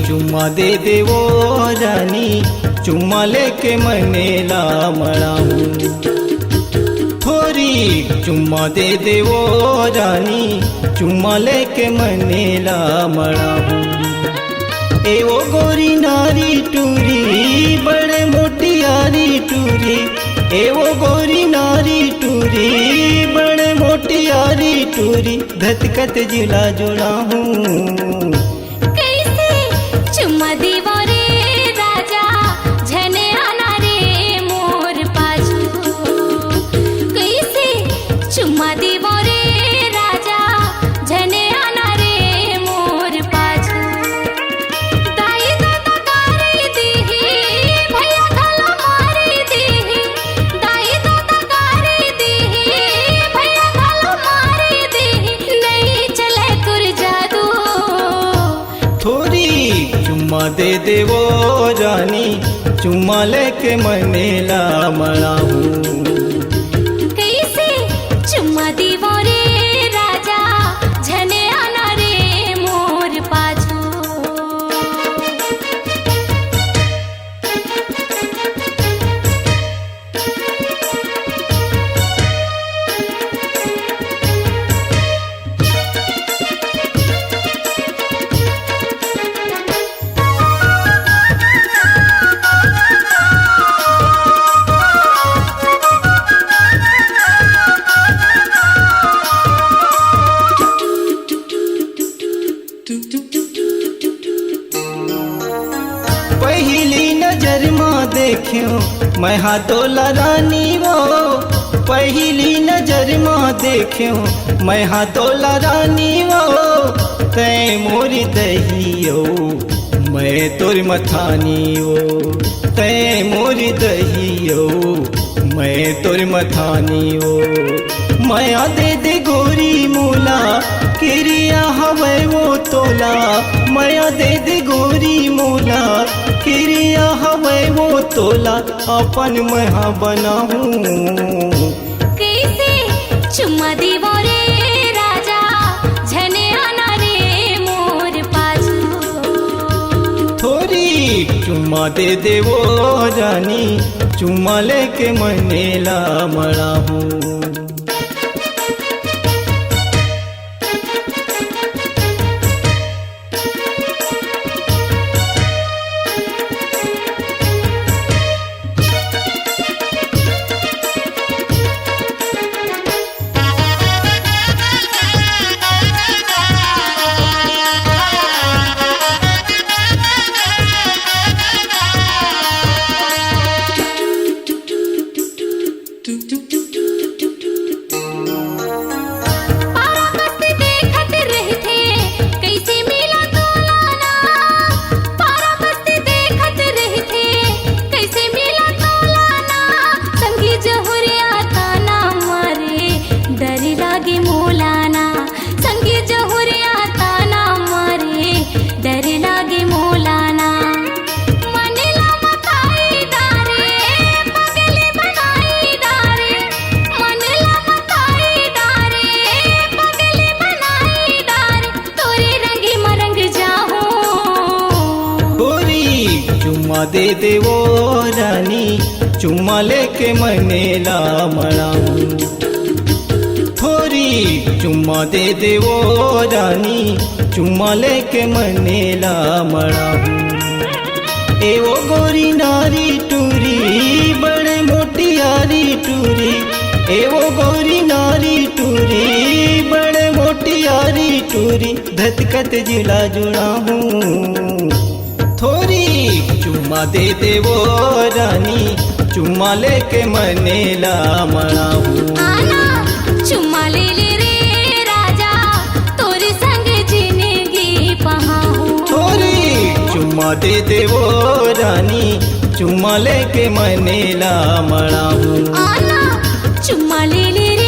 चुम्मा दे देवो रानी, चुम्मा लेके मनेला मड़ा हूँ। थोड़ी चुम्मा दे देवो रानी, चुम्मा लेके मनेला मड़ा हूँ। ए वो गोरी नारी टूरी, बड़े मोटी यारी टूरी, ए वो गोरी नारी टूरी, बड़े मोटी यारी टूरी, धतकत जिला जुड़ा हूँ। कैसे चुम्मा देवो रे राजा, झने आना रे मोर पाछू। कैसे चुम्मा देवो रे राजा, झने आना रे मोर पाछू। दाई दादा कारी दीही, भैया खाला मारी दीही। दाई दादा कारी दीही, भैया खाला मारी दीही। नहीं चले तुर जादू। थोड़ी चुम्मा दे देवो रानी, चुम्मा लेके मनेला मड़ा हूँ। कैसे चुम्मा देवो रे राजा, झने आना रे मोर पाछू। पहली नजर माँ देखियो मैं हाथोला रानी वो। पहली नजर माँ देखियो मैं हाथोला रानी वो। तै मोरी दहियो मैं तोर मथानी वो। तै मोरी दहियो मैं तोर मथानी वो। माया दे दे गोरी मूला, किरिया हवे वो तोला। माया दे दे गोरी मूला, किरिया हवे वो तोला, अपन महा बनाऊं। कैसे चुम्मा देवो रे राजा, झने आना रे मोर पाछू। थोड़ी चुम्मा दे देवो रानी, चुम्मा लेके मनेला मड़ा हूँ। चुम्मा दे देवो रानी, चुम्मा लेके मनेला मड़ा हूँ। थोड़ी चुम्मा दे देवो रानी, चुम्मा लेके मनेला मड़ा हूँ। ए वो गोरी नारी टूरी, बड़े मोटी यारी टूरी, ए वो गोरी नारी टूरी, बड़े मोटी यारी टूरी, धतकत जिला जुड़ा हूँ। थोड़ी चुम्मा दे देवो रानी, चुम्मा लेके मनेला मड़ा हूँ। आना चुम्मा ले ले रे राजा, तोरे संग जिंदगी पहाऊं। थोड़ी चुम्मा दे देवो रानी, चुम्मा लेके मनेला मड़ा हूँ। आना चुम्मा ले ले रे